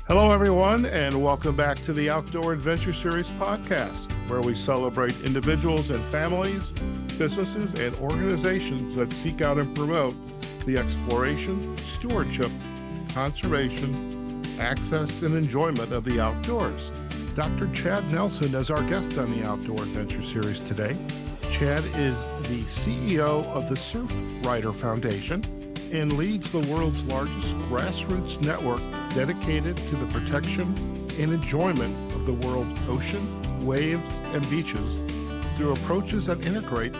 Hello, everyone, and welcome back to the Outdoor Adventure Series podcast, where we celebrate individuals and families, businesses, and organizations that seek out and promote the exploration, stewardship, conservation, access, and enjoyment of the outdoors. Dr. Chad Nelsen is our guest on the Outdoor Adventure Series today. Chad is the CEO of the Surfrider Foundation and leads the world's largest grassroots network dedicated to the protection and enjoyment of the world's ocean, waves, and beaches through approaches that integrate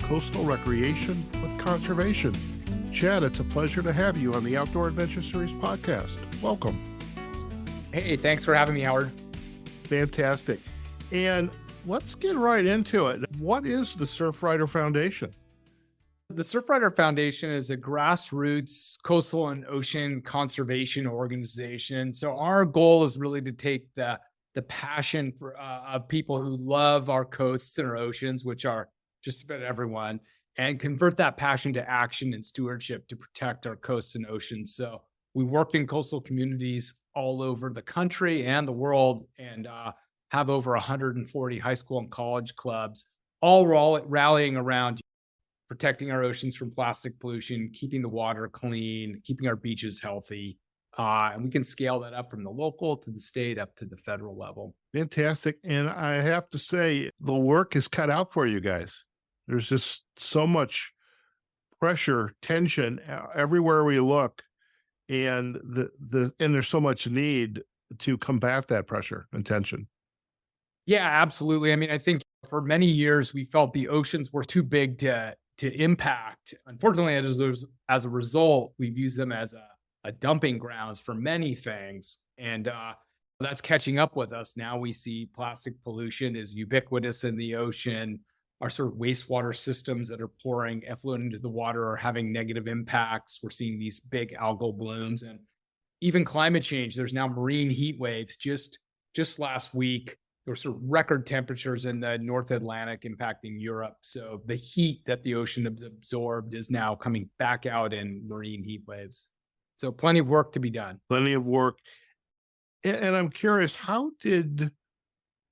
coastal recreation with conservation. Chad, it's a pleasure to have you on the Outdoor Adventure Series podcast. Welcome. Hey, thanks for having me, Howard. Fantastic. And let's get right into it. What is the Surfrider Foundation? The Surfrider Foundation is a grassroots coastal and ocean conservation organization. So our goal is really to take the passion for of people who love our coasts and our oceans, which are just about everyone, and convert that passion to action and stewardship to protect our coasts and oceans. So we work in coastal communities all over the country and the world, and have over 140 high school and college clubs, all rallying around protecting our oceans from plastic pollution, keeping the water clean, keeping our beaches healthy. And we can scale that up from the local to the state up to the federal level. Fantastic. And I have to say, the work is cut out for you guys. There's just so much pressure, tension everywhere we look. And and there's so much need to combat that pressure and tension. Yeah, absolutely. I mean, I think for many years, we felt the oceans were too big to impact. Unfortunately, as a result, we've used them as a dumping grounds for many things. And that's catching up with us. Now we see plastic pollution is ubiquitous in the ocean. Our sort of wastewater systems that are pouring effluent into the water are having negative impacts. We're seeing these big algal blooms and even climate change. There's now marine heat waves. Just last week, there were sort of record temperatures in the North Atlantic impacting Europe. So the heat that the ocean has absorbed is now coming back out in marine heat waves. So plenty of work to be done. Plenty of work. And I'm curious, how did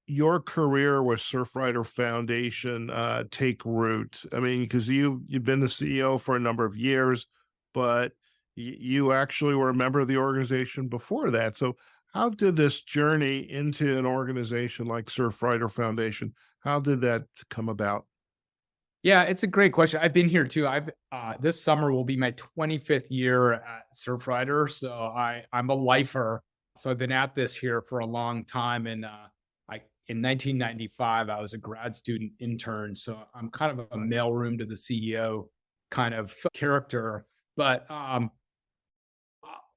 your career with Surfrider Foundation take root? I mean, because you've been the CEO for a number of years, but you actually were a member of the organization before that. So how did this journey into an organization like Surfrider Foundation, how did that come about? Yeah, it's a great question. I've been here too. This summer will be my 25th year at Surfrider. So I'm a lifer. So I've been at this here for a long time. And in 1995, I was a grad student intern. So I'm kind of a mailroom to the CEO kind of character. But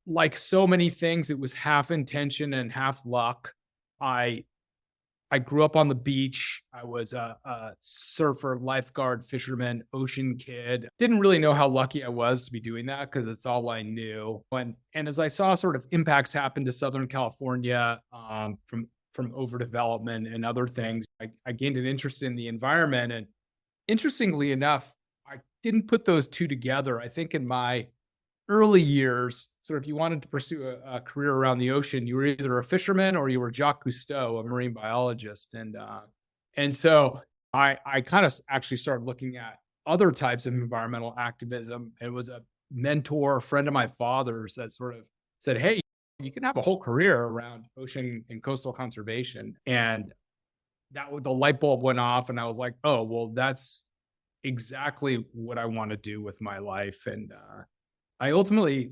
like so many things, it was half intention and half luck. I grew up on the beach. I was a surfer, lifeguard, fisherman, ocean kid. Didn't really know how lucky I was to be doing that because it's all I knew. And as I saw sort of impacts happen to Southern California from overdevelopment and other things, I gained an interest in the environment. And interestingly enough, I didn't put those two together. I think in my early years, sort of if you wanted to pursue a career around the ocean, you were either a fisherman or you were Jacques Cousteau, a marine biologist. And so I kind of actually started looking at other types of environmental activism. It was a mentor, a friend of my father's that sort of said, hey, you can have a whole career around ocean and coastal conservation. And the light bulb went off and I was like, oh, well, that's exactly what I want to do with my life. And I ultimately,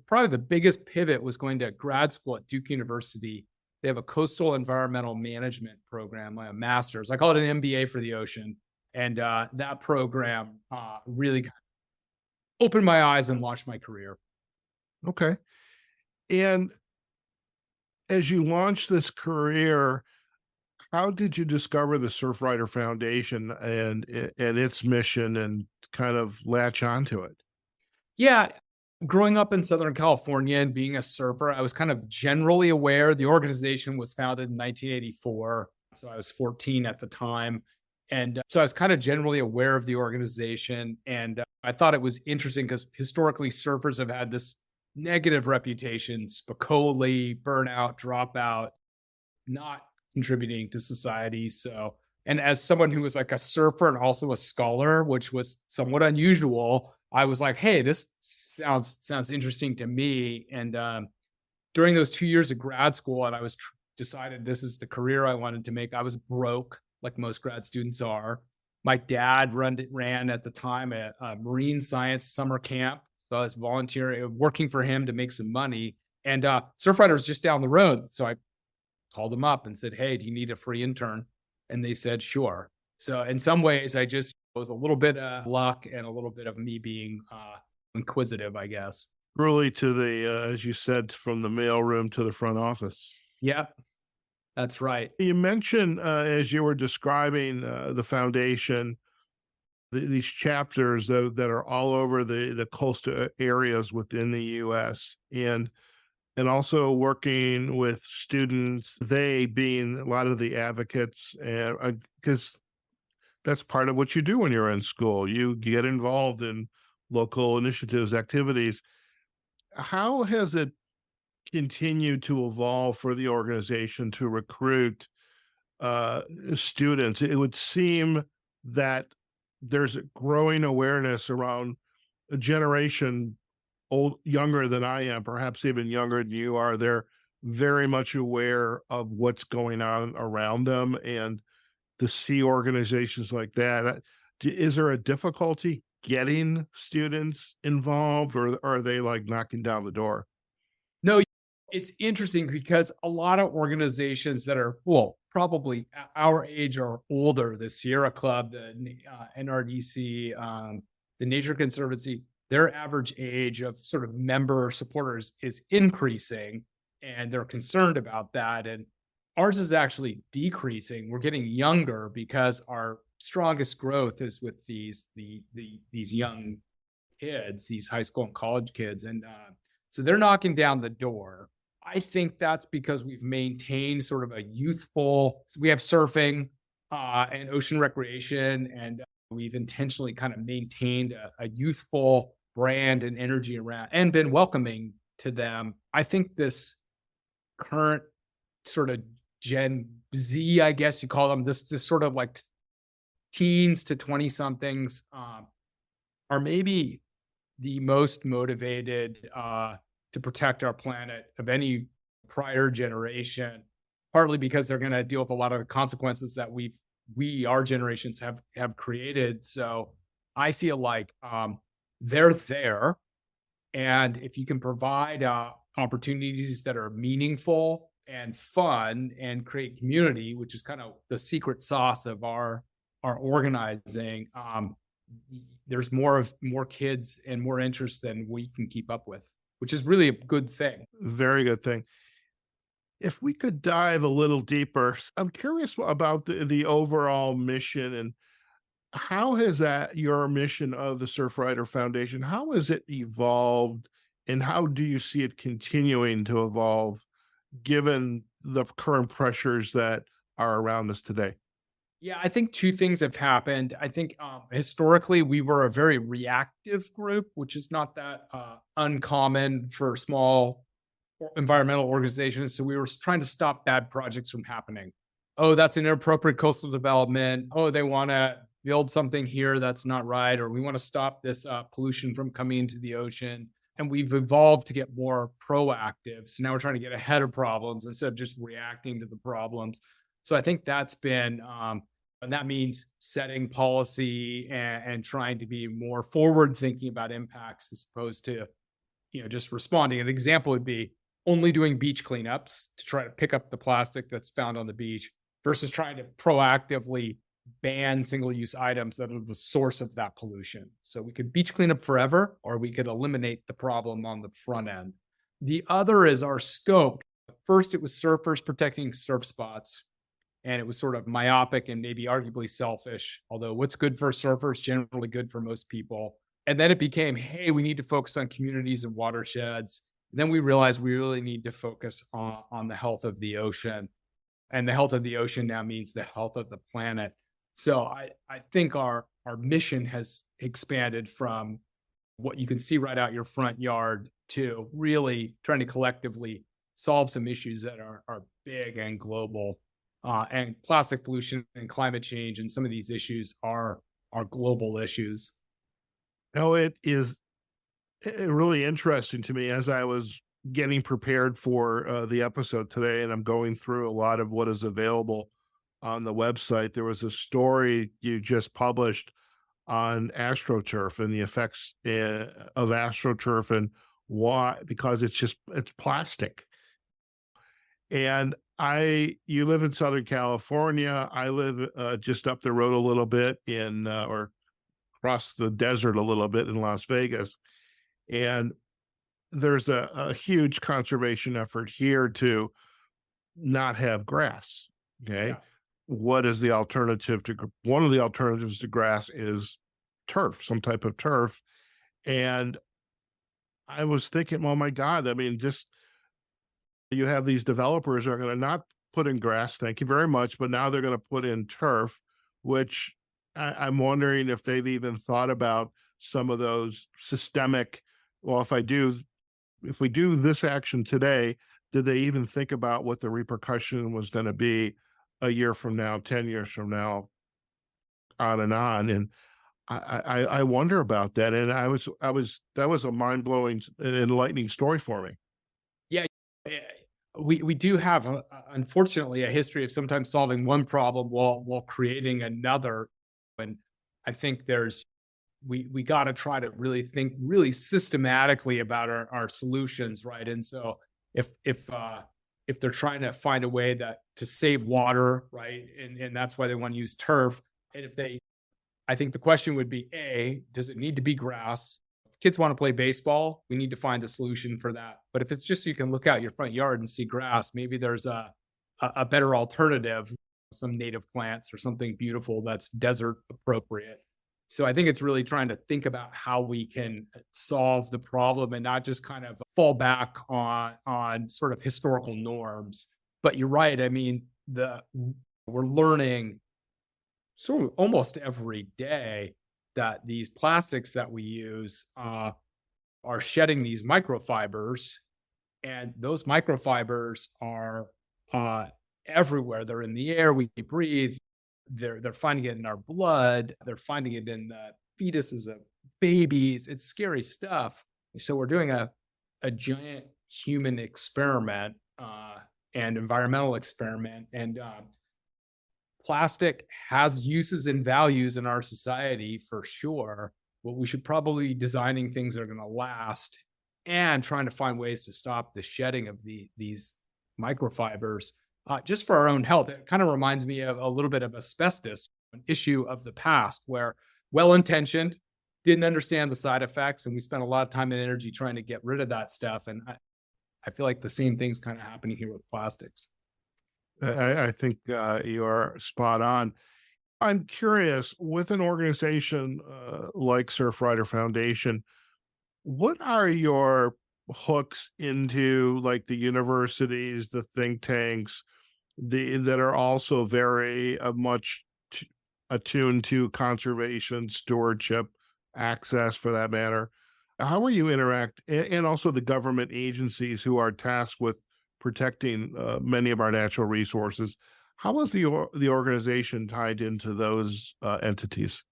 probably the biggest pivot was going to grad school at Duke University. They have a coastal environmental management program, like a master's. I call it an MBA for the ocean. And that program really opened my eyes and launched my career. Okay. And as you launched this career, how did you discover the Surfrider Foundation and its mission and kind of latch onto it? Yeah. Growing up in Southern California and being a surfer, I was kind of generally aware. The organization was founded in 1984. So I was 14 at the time. And so I was kind of generally aware of the organization. And I thought it was interesting because historically surfers have had this negative reputation, Spicoli, burnout, dropout, not contributing to society. So, and as someone who was like a surfer and also a scholar, which was somewhat unusual, I was like, hey, this sounds interesting to me. And during those 2 years of grad school, and I was decided this is the career I wanted to make. I was broke, like most grad students are. My dad ran at the time a marine science summer camp, so I was volunteering, working for him to make some money. And Surfrider was just down the road, so I called them up and said, hey, do you need a free intern? And they said, sure. So in some ways, I just it was a little bit of luck and a little bit of me being inquisitive, I guess. Really to the, as you said, from the mailroom to the front office. Yep, that's right. You mentioned, as you were describing the foundation, these chapters that are all over the coastal areas within the U.S. and also working with students, they being a lot of the advocates, and because that's part of what you do when you're in school. You get involved in local initiatives, activities. How has it continued to evolve for the organization to recruit students? It would seem that there's a growing awareness around a generation younger than I am, perhaps even younger than you are. They're very much aware of what's going on around them, and to see organizations like that, is there a difficulty getting students involved, or are they like knocking down the door? No, it's interesting because a lot of organizations that are, well, probably our age or older, the Sierra Club, the NRDC, the Nature Conservancy, their average age of sort of member supporters is increasing, and they're concerned about that. And ours is actually decreasing. We're getting younger because our strongest growth is with these young kids, these high school and college kids, and so they're knocking down the door. I think that's because we've maintained sort of a youthful. So we have surfing and ocean recreation, and we've intentionally kind of maintained a youthful brand and energy around, and been welcoming to them. I think this current sort of Gen Z, I guess you call them, this sort of like teens to 20 somethings are maybe the most motivated to protect our planet of any prior generation, partly because they're going to deal with a lot of the consequences that our generations have created. So I feel like they're there, and if you can provide opportunities that are meaningful and fun and create community, which is kind of the secret sauce of our organizing, there's more kids and more interest than we can keep up with, which is really a good thing. Very good thing. If we could dive a little deeper, I'm curious about the overall mission, and how has your mission of the Surfrider Foundation, how has it evolved, and how do you see it continuing to evolve given the current pressures that are around us today? Yeah, I think two things have happened. I think historically we were a very reactive group, which is not that uncommon for small environmental organizations. So we were trying to stop bad projects from happening. Oh, that's an inappropriate coastal development. Oh, they want to build something here that's not right, or we want to stop this pollution from coming into the ocean. And we've evolved to get more proactive. So now we're trying to get ahead of problems instead of just reacting to the problems. So I think that's been, and that means setting policy and trying to be more forward thinking about impacts as opposed to, just responding. An example would be only doing beach cleanups to try to pick up the plastic that's found on the beach versus trying to proactively ban single-use items that are the source of that pollution. So we could beach clean up forever, or we could eliminate the problem on the front end. The other is our scope. First, it was surfers protecting surf spots, and it was sort of myopic and maybe arguably selfish, although what's good for surfers generally good for most people. And then it became, hey, we need to focus on communities and watersheds. And then we realized we really need to focus on the health of the ocean. And the health of the ocean now means the health of the planet. So I think our mission has expanded from what you can see right out your front yard too, really trying to collectively solve some issues that are big and global. And plastic pollution and climate change and some of these issues are global issues. No, it is really interesting to me as I was getting prepared for the episode today, and I'm going through a lot of what is available on the website. There was a story you just published on astroturf and the effects of astroturf and why, because it's plastic. And you live in Southern California. I live just up the road a little bit or across the desert a little bit in Las Vegas. And there's a huge conservation effort here to not have grass. Okay. Yeah. What is the alternative to one of the alternatives to grass is turf, some type of turf. And I was thinking, oh my God, I mean, just you have these developers are going to not put in grass, thank you very much, but now they're going to put in turf, which I'm wondering if they've even thought about some of those systemic, well, if we do this action today, did they even think about what the repercussion was going to be a year from now, 10 years from now, on and on? And I wonder about that. And that was a mind blowing and enlightening story for me. Yeah. We do have, unfortunately, a history of sometimes solving one problem while creating another. And I think we got to try to really think really systematically about our solutions, right? And so if they're trying to find a way to save water, right, and that's why they want to use turf, and I think the question would be, A, does it need to be grass? If kids want to play baseball, we need to find a solution for that. But if it's just so you can look out your front yard and see grass, maybe there's a better alternative, some native plants or something beautiful that's desert appropriate. So I think it's really trying to think about how we can solve the problem and not just kind of fall back on sort of historical norms. But you're right. I mean, we're learning sort of almost every day that these plastics that we use are shedding these microfibers, and those microfibers are everywhere. They're in the air we breathe. They're finding it in our blood. They're finding it in the fetuses of babies. It's scary stuff. So we're doing a giant human experiment and environmental experiment. And plastic has uses and values in our society for sure, but we should probably be designing things that are going to last and trying to find ways to stop the shedding of these microfibers. Just for our own health. It kind of reminds me of a little bit of asbestos, an issue of the past where well-intentioned, didn't understand the side effects, and we spent a lot of time and energy trying to get rid of that stuff. And I feel like the same thing's kind of happening here with plastics. I think you are spot on. I'm curious, with an organization like Surfrider Foundation, what are your hooks into like the universities, the think tanks, that are also very much attuned to conservation, stewardship, access for that matter? How will you interact, and also the government agencies who are tasked with protecting many of our natural resources? How is the organization tied into those entities?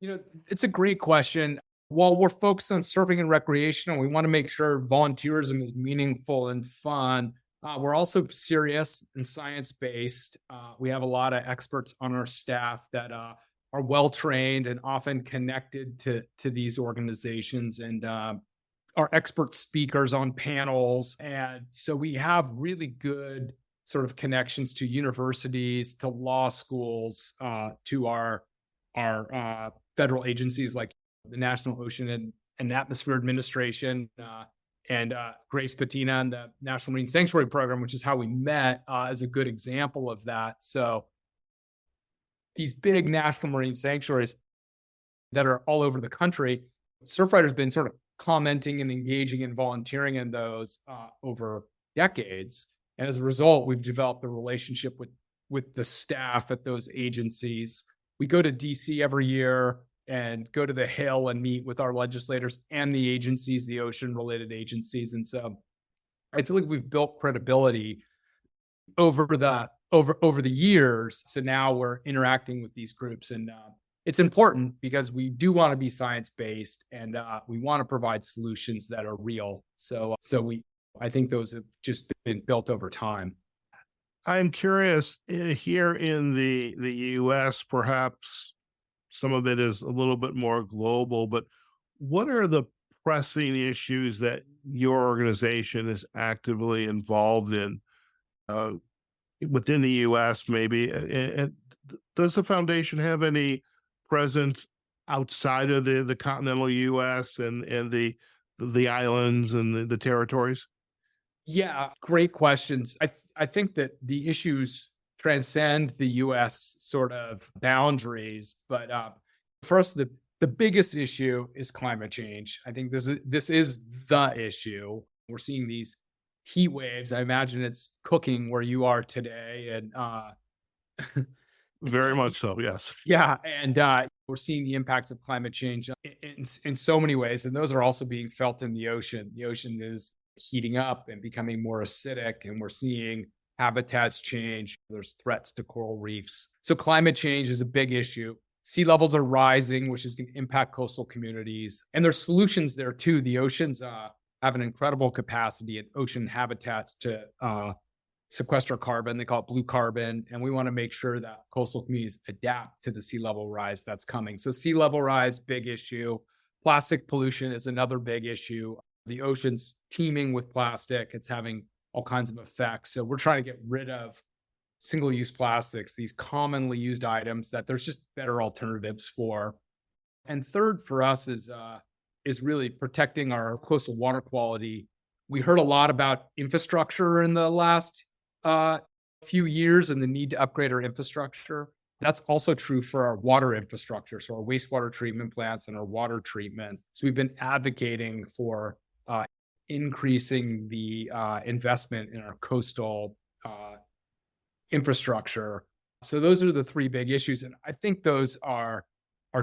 It's a great question. While we're focused on surfing and recreational, we want to make sure volunteerism is meaningful and fun. We're also serious and science-based. We have a lot of experts on our staff that are well-trained and often connected to these organizations and are expert speakers on panels. And so we have really good sort of connections to universities, to law schools, to our federal agencies like the National Ocean and Atmosphere Administration, and Grace Patina and the National Marine Sanctuary Program, which is how we met, is a good example of that. So these big national marine sanctuaries that are all over the country, Surfrider's been sort of commenting and engaging and volunteering in those over decades. And as a result, we've developed a relationship with the staff at those agencies. We go to DC every year. and go to the Hill and meet with our legislators and the agencies, the ocean related agencies. And so I feel like we've built credibility over the years. So now we're interacting with these groups, and it's important because we do want to be science based, and we want to provide solutions that are real. I think those have just been built over time. I'm curious, here in the U.S., perhaps some of it is a little bit more global, but what are the pressing issues that your organization is actively involved in uh, within the U.S. maybe? And does the foundation have any presence outside of the continental U.S. and the islands and the territories? Yeah, great questions. I think that the issues transcend the U.S. sort of boundaries, but first, the biggest issue is climate change. I think this is the issue. We're seeing these heat waves. I imagine it's cooking where you are today, and Very much so, yes. yeah, and we're seeing the impacts of climate change in so many ways, and those are also being felt in the ocean. The ocean is heating up and becoming more acidic, and we're seeing habitats change. There's threats to coral reefs. So climate change is a big issue. Sea levels are rising, which is going to impact coastal communities. And there's solutions there too. The oceans have an incredible capacity in ocean habitats to sequester carbon. They call it blue carbon. And we want to make sure that coastal communities adapt to the sea level rise that's coming. So sea level rise, big issue. Plastic pollution is another big issue. The ocean's teeming with plastic. It's having all kinds of effects. So we're trying to get rid of single-use plastics, these commonly used items that there's just better alternatives for. And third for us is really protecting our coastal water quality. We heard a lot about infrastructure in the last few years and the need to upgrade our infrastructure. That's also true for our water infrastructure, so our wastewater treatment plants and our water treatment. So we've been advocating for increasing the investment in our coastal infrastructure. So those are the three big issues, and I think those are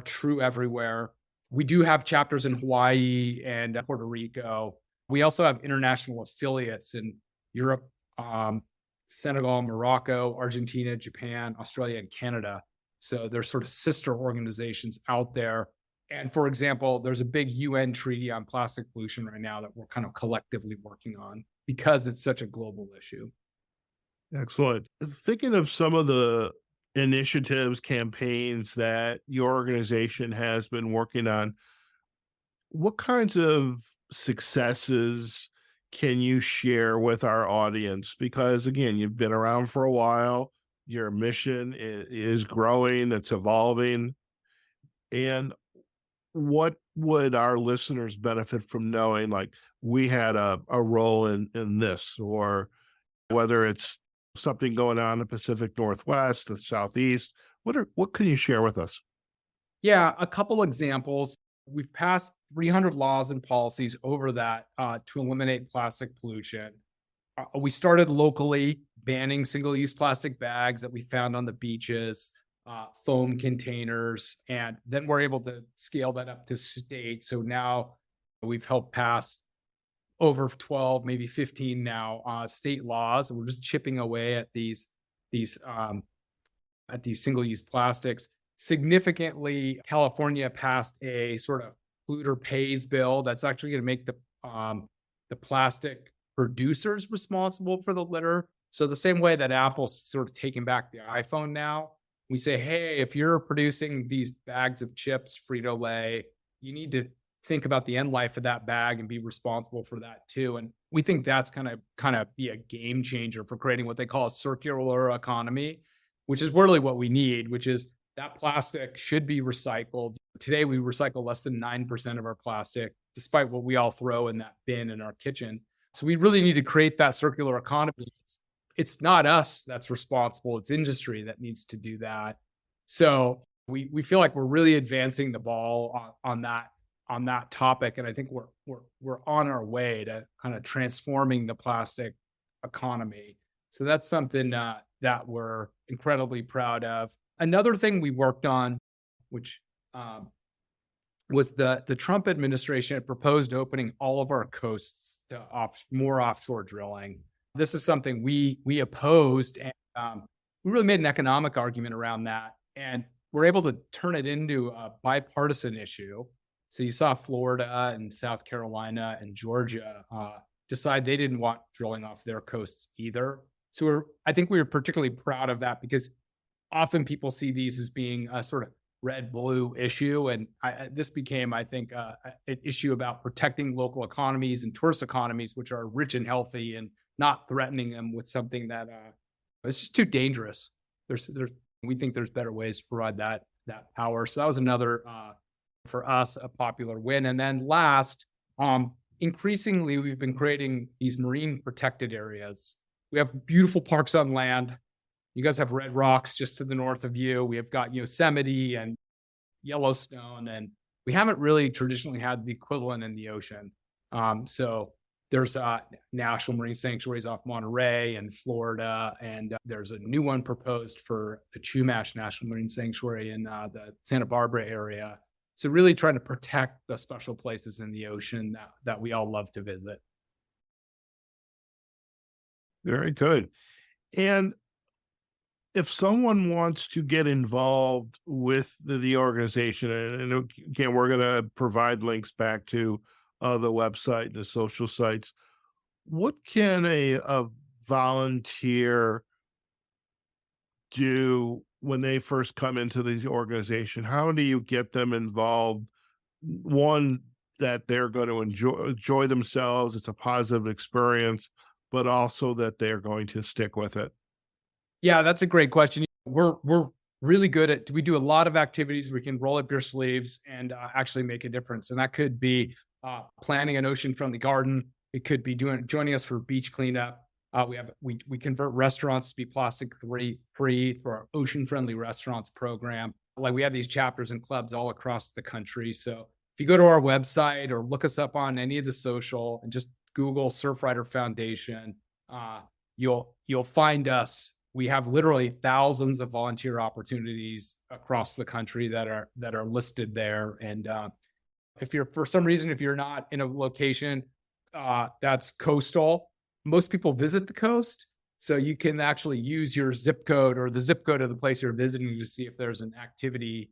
true everywhere. We do have chapters in Hawaii and Puerto Rico. We also have international affiliates in Europe, Senegal, Morocco, Argentina, Japan, Australia, and Canada. So there's sort of sister organizations out there. And for example, there's a big UN treaty on plastic pollution right now that we're kind of collectively working on because it's such a global issue. Excellent. Thinking of some of the initiatives, campaigns that your organization has been working on, what kinds of successes can you share with our audience? Because again, you've been around for a while, your mission is growing, it's evolving. And what would our listeners benefit from knowing, like, we had a role in this, or whether it's something going on in the Pacific Northwest, the Southeast? What can you share with us? Yeah, a couple examples. We've passed 300 laws and policies over that to eliminate plastic pollution. We started locally banning single-use plastic bags that we found on the beaches, foam containers, and then we're able to scale that up to state. So now we've helped pass over 12, maybe 15 now state laws, and we're just chipping away at these single-use plastics. Significantly, California passed a sort of polluter pays bill that's actually going to make the plastic producers responsible for the litter. So the same way that Apple's sort of taking back the iPhone now, we say, hey, if you're producing these bags of chips, Frito-Lay, you need to think about the end life of that bag and be responsible for that too. And we think that's kind of be a game changer for creating what they call a circular economy, which is really what we need, which is that plastic should be recycled. Today, we recycle less than 9% of our plastic, despite what we all throw in that bin in our kitchen. So we really need to create that circular economy. It's not us that's responsible. It's industry that needs to do that. So we feel like we're really advancing the ball on that topic. And I think we're on our way to kind of transforming the plastic economy. So that's something that we're incredibly proud of. Another thing we worked on, which was the Trump administration had proposed opening all of our coasts to more offshore drilling. This is something we opposed, and we really made an economic argument around that, and we're able to turn it into a bipartisan issue. So you saw Florida and South Carolina and Georgia decide they didn't want drilling off their coasts either. So I think we were particularly proud of that because often people see these as being a sort of red-blue issue. And this became, I think, an issue about protecting local economies and tourist economies, which are rich and healthy, and not threatening them with something that it's just too dangerous. We think there's better ways to provide that power. So that was another, for us, a popular win. And then last, increasingly, we've been creating these marine protected areas. We have beautiful parks on land. You guys have Red Rocks just to the north of you. We have got Yosemite and Yellowstone, and we haven't really traditionally had the equivalent in the ocean. So there's national marine sanctuaries off Monterey and Florida, and there's a new one proposed for the Chumash National Marine Sanctuary in the Santa Barbara area. So really trying to protect the special places in the ocean that we all love to visit. Very good. And if someone wants to get involved with the organization, and again, we're going to provide links back to the website and the social sites, what can a volunteer do when they first come into the organization? How do you get them involved? One, that they're going to enjoy themselves, it's a positive experience, but also that they're going to stick with it. Yeah, that's a great question. We're really good at, we do a lot of activities where you can roll up your sleeves and actually make a difference. And that could be planning an ocean-friendly garden. It could be joining us for beach cleanup. We convert restaurants to be plastic free through our ocean-friendly restaurants program. Like, we have these chapters and clubs all across the country. So if you go to our website or look us up on any of the social and just Google Surfrider Foundation, you'll find us. We have literally thousands of volunteer opportunities across the country that are listed there. And if you're not in a location that's coastal, most people visit the coast. So you can actually use your zip code or the zip code of the place you're visiting to see if there's an activity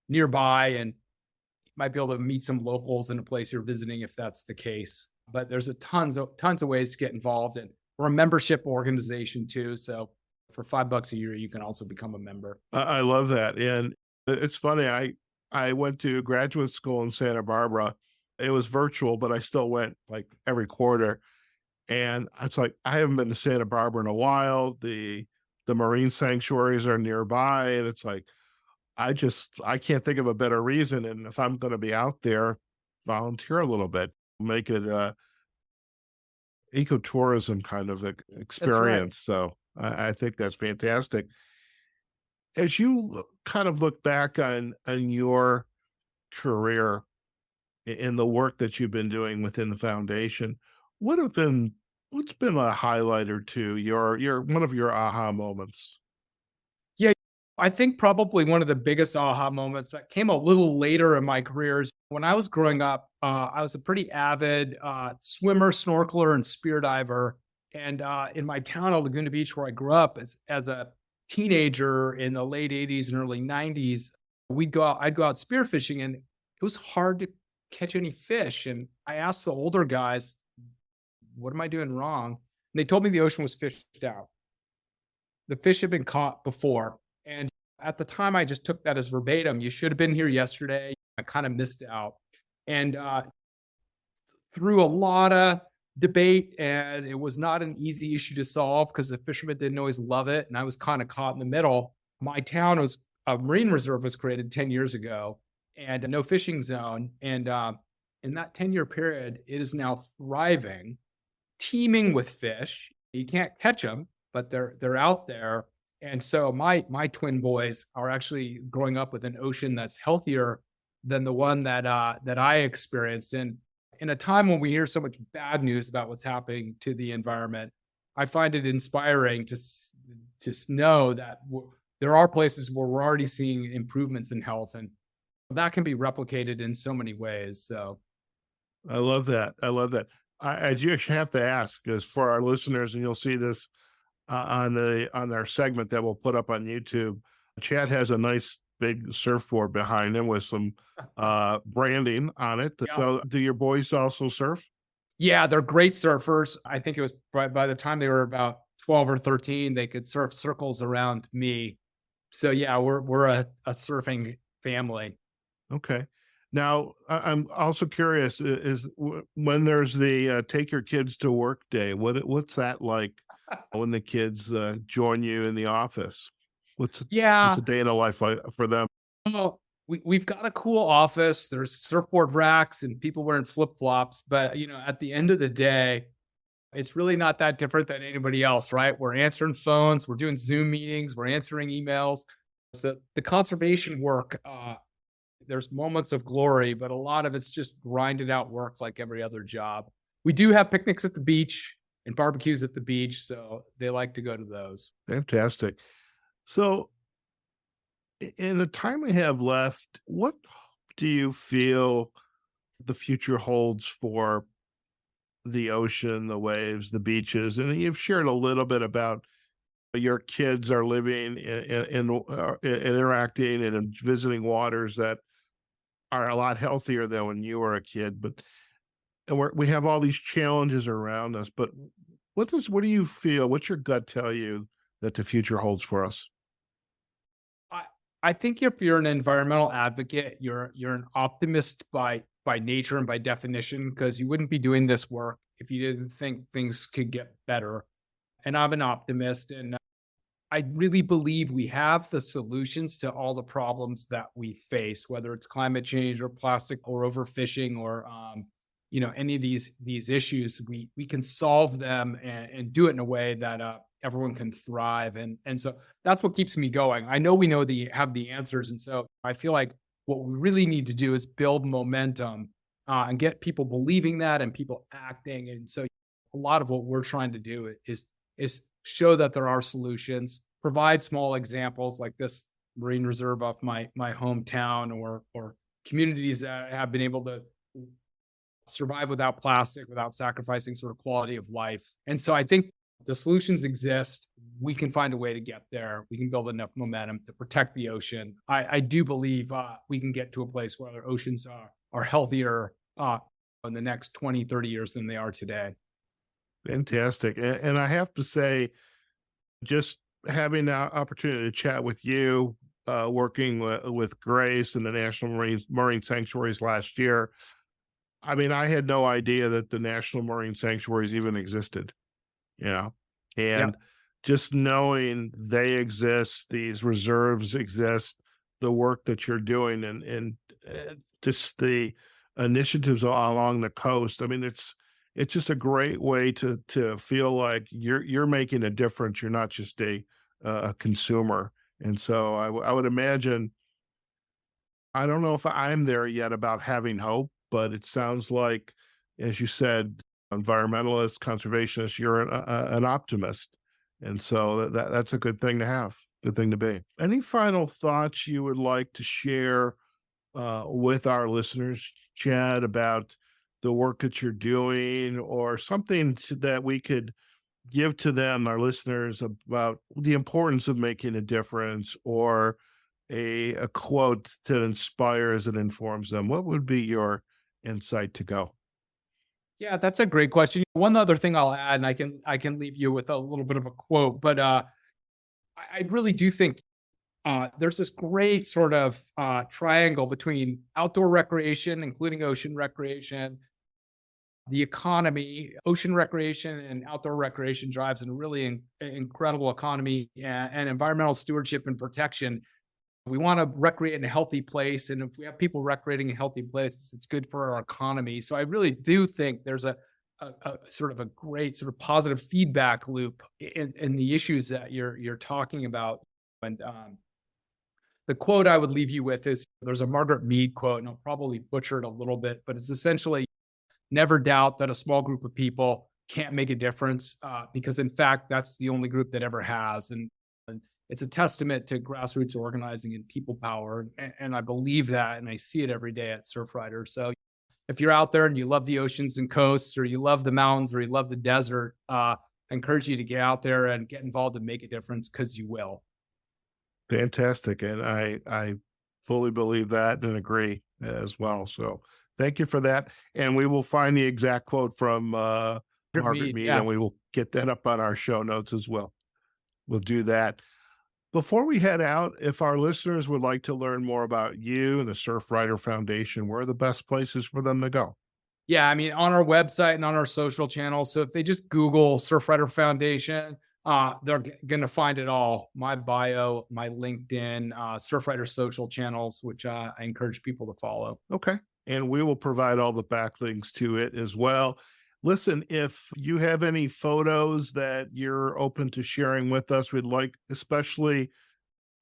nearby, and you might be able to meet some locals in a place you're visiting if that's the case. But there's tons of ways to get involved, and we're a membership organization too. So for $5 a year, you can also become a member. I love that. And it's funny. I went to graduate school in Santa Barbara. It was virtual, but I still went like every quarter. And it's like, I haven't been to Santa Barbara in a while. The marine sanctuaries are nearby. And it's like, I can't think of a better reason. And if I'm going to be out there, volunteer a little bit, make it ecotourism kind of experience. Right. So I think that's fantastic. As you kind of look back on your career in the work that you've been doing within the foundation, what's been a highlight or two, your one of your aha moments? Yeah, I think probably one of the biggest aha moments that came a little later in my career is when I was growing up. I was a pretty avid swimmer, snorkeler, and spear diver. And in my town of Laguna Beach, where I grew up as a teenager in the late 80s and early 90s, I'd go out spearfishing, and it was hard to catch any fish. And I asked the older guys, what am I doing wrong? And they told me the ocean was fished out. The fish had been caught before. And at the time, I just took that as verbatim. You should have been here yesterday. I kind of missed out. And through a lot of debate, and it was not an easy issue to solve because the fishermen didn't always love it, and I was kind of caught in the middle. My town was a marine reserve was created 10 years ago, and a no fishing zone. And in that 10-year period, it is now thriving, teeming with fish. You can't catch them, but they're out there. And so my twin boys are actually growing up with an ocean that's healthier than the one that I experienced. And in a time when we hear so much bad news about what's happening to the environment, I find it inspiring to know that there are places where we're already seeing improvements in health. And that can be replicated in so many ways. So I love that. I love that. I just have to ask because for our listeners, and you'll see this on our segment that we'll put up on YouTube. Chad has a nice big surfboard behind him with some branding on it. yeah. So, do your boys also surf? Yeah, they're great surfers. I think it was by the time they were about 12 or 13, they could surf circles around me. So yeah, we're a surfing family. Okay. Now, I'm also curious: when there's the take your kids to work day? What's that like when the kids join you in the office? What's Yeah. a day in the life like for them? Well, we've got a cool office. There's surfboard racks and people wearing flip-flops, but at the end of the day, it's really not that different than anybody else, right? We're answering phones, we're doing Zoom meetings, we're answering emails. So the conservation work, there's moments of glory, but a lot of it's just grinded out work like every other job. We do have picnics at the beach and barbecues at the beach, so they like to go to those. Fantastic. So, in the time we have left, what do you feel the future holds for the ocean, the waves, the beaches? And you've shared a little bit about your kids are living interacting and in visiting waters that are a lot healthier than when you were a kid. But we have all these challenges around us. But what do you feel? What's your gut tell you that the future holds for us? I I think if you're an environmental advocate, you're an optimist by nature and by definition, because you wouldn't be doing this work if you didn't think things could get better. And I'm an optimist, and I really believe we have the solutions to all the problems that we face, whether it's climate change or plastic or overfishing or any of these issues. We can solve them and do it in a way that everyone can thrive. And so that's what keeps me going. I know we have the answers, and so I feel like what we really need to do is build momentum and get people believing that and people acting. And so a lot of what we're trying to do is show that there are solutions, provide small examples like this marine reserve off my hometown, or communities that have been able to survive without plastic, without sacrificing sort of quality of life. And so I think the solutions exist. We can find a way to get there. We can build enough momentum to protect the ocean. I do believe we can get to a place where our oceans are healthier in the next 20, 30 years than they are today. Fantastic. And I have to say, just having the opportunity to chat with you, working with Grace and the National Marine Sanctuaries last year. I mean, I had no idea that the National Marine Sanctuaries even existed, you know, Yeah. and just knowing they exist, these reserves exist, the work that you're doing, and just the initiatives along the coast. I mean, it's just a great way to feel like you're making a difference. You're not just a consumer. And so I would imagine, I don't know if I'm there yet about having hope, but it sounds like, as you said, environmentalist, conservationist, you're an optimist. And so that's a good thing to have, good thing to be. Any final thoughts you would like to share with our listeners, Chad, about the work that you're doing, or something that we could give to them, our listeners, about the importance of making a difference, or a quote that inspires and informs them? What would be your insight to go? Yeah, that's a great question. One other thing I'll add, and I can leave you with a little bit of a quote, but I really do think there's this great sort of triangle between outdoor recreation, including ocean recreation, the economy. Ocean recreation and outdoor recreation drives a really incredible economy, and environmental stewardship and protection. We want to recreate in a healthy place, and if we have people recreating in healthy places, it's good for our economy. So I really do think there's a sort of a great sort of positive feedback loop in the issues that you're talking about. And the quote I would leave you with is, there's a Margaret Mead quote, and I'll probably butcher it a little bit, but it's essentially, never doubt that a small group of people can't make a difference, because in fact, that's the only group that ever has. And it's a testament to grassroots organizing and people power. And I believe that, and I see it every day at Surfrider. So if you're out there and you love the oceans and coasts, or you love the mountains, or you love the desert, I encourage you to get out there and get involved and make a difference, because you will. Fantastic. And I fully believe that and agree as well. So thank you for that. And we will find the exact quote from Margaret Mead, yeah. and we will get that up on our show notes as well. We'll do that. Before we head out, if our listeners would like to learn more about you and the Surfrider Foundation, where are the best places for them to go? Yeah, I mean, on our website and on our social channels. So if they just Google Surfrider Foundation, they're going to find it all. My bio, my LinkedIn, Surfrider social channels, which I encourage people to follow. Okay. And we will provide all the backlinks to it as well. Listen, if you have any photos that you're open to sharing with us, we'd like, especially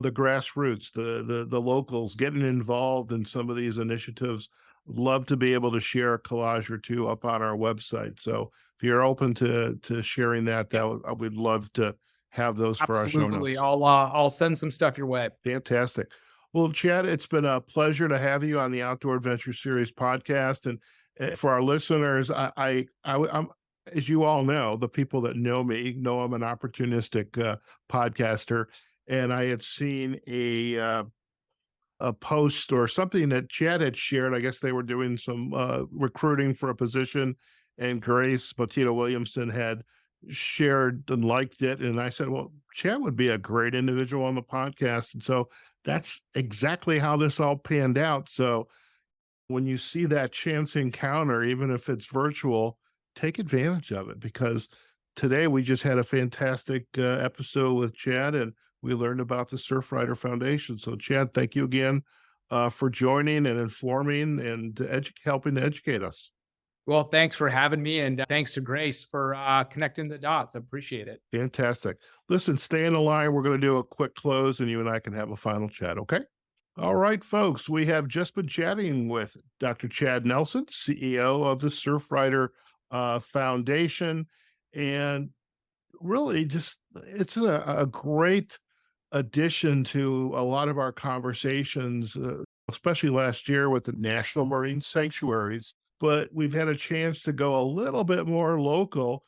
the grassroots, the locals getting involved in some of these initiatives. Love to be able to share a collage or two up on our website. So if you're open to sharing that, we'd love to have those for our show Absolutely. notes. I'll send some stuff your way. Fantastic. Well, Chad, it's been a pleasure to have you on the Outdoor Adventure Series podcast. And for our listeners, I'm, as you all know, the people that know me know I'm an opportunistic podcaster, and I had seen a post or something that Chad had shared. I guess they were doing some recruiting for a position, and Grace Botito Williamson had shared and liked it. And I said, well, Chad would be a great individual on the podcast. And so that's exactly how this all panned out. So when you see that chance encounter, even if it's virtual, take advantage of it, because today we just had a fantastic episode with Chad, and we learned about the Surfrider Foundation. So Chad, thank you again for joining and informing and helping to educate us. Well, thanks for having me, and thanks to Grace for connecting the dots. I appreciate it. Fantastic. Listen, stay in the line. We're going to do a quick close, and you and I can have a final chat, okay? All right, folks, we have just been chatting with Dr. Chad Nelsen, CEO of the Surfrider Foundation, and really just it's a great addition to a lot of our conversations, especially last year with the National Marine Sanctuaries. But we've had a chance to go a little bit more local,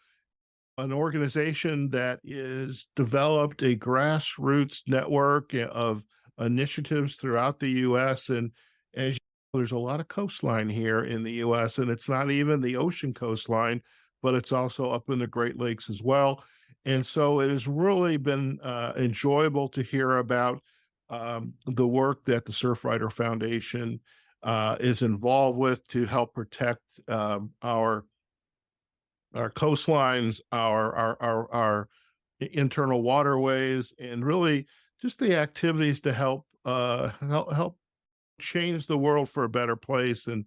an organization that is developed a grassroots network of initiatives throughout the U.S. And as you know, there's a lot of coastline here in the U.S., and it's not even the ocean coastline, but it's also up in the Great Lakes as well. And so it has really been enjoyable to hear about the work that the Surfrider Foundation is involved with to help protect our coastlines, our internal waterways, and really just the activities to help change the world for a better place. And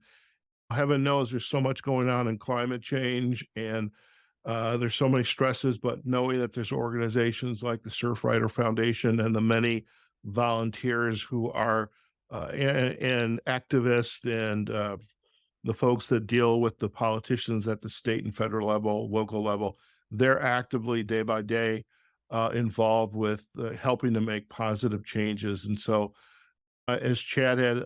heaven knows there's so much going on in climate change, and there's so many stresses, but knowing that there's organizations like the Surfrider Foundation and the many volunteers who are and activists and the folks that deal with the politicians at the state and federal level, local level, they're actively day by day involved with helping to make positive changes. And so, as Chad had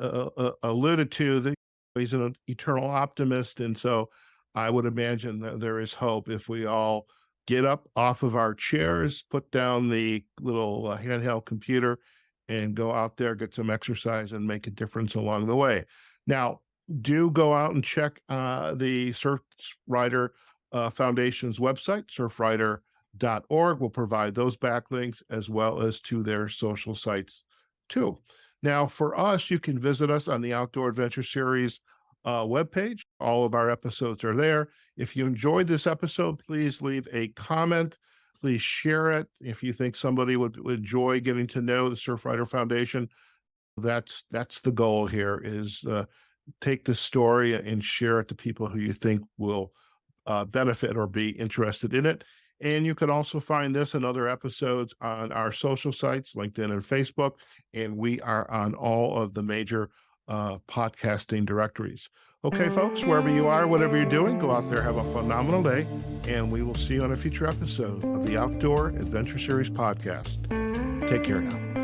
alluded to, that he's an eternal optimist. And so I would imagine that there is hope if we all get up off of our chairs, put down the little handheld computer, and go out there, get some exercise, and make a difference along the way. Now, do go out and check the Surfrider Foundation's website, surfrider.org. We'll provide those backlinks as well as to their social sites too. Now, for us, you can visit us on the Outdoor Adventure Series webpage. All of our episodes are there. If you enjoyed this episode, please leave a comment. Please share it. If you think somebody would enjoy getting to know the Surfrider Foundation, that's the goal here, is take this story and share it to people who you think will benefit or be interested in it. And you can also find this and other episodes on our social sites, LinkedIn and Facebook, and we are on all of the major podcasting directories. Okay, folks, wherever you are, whatever you're doing, go out there, have a phenomenal day, and we will see you on a future episode of the Outdoor Adventure Series podcast. Take care now.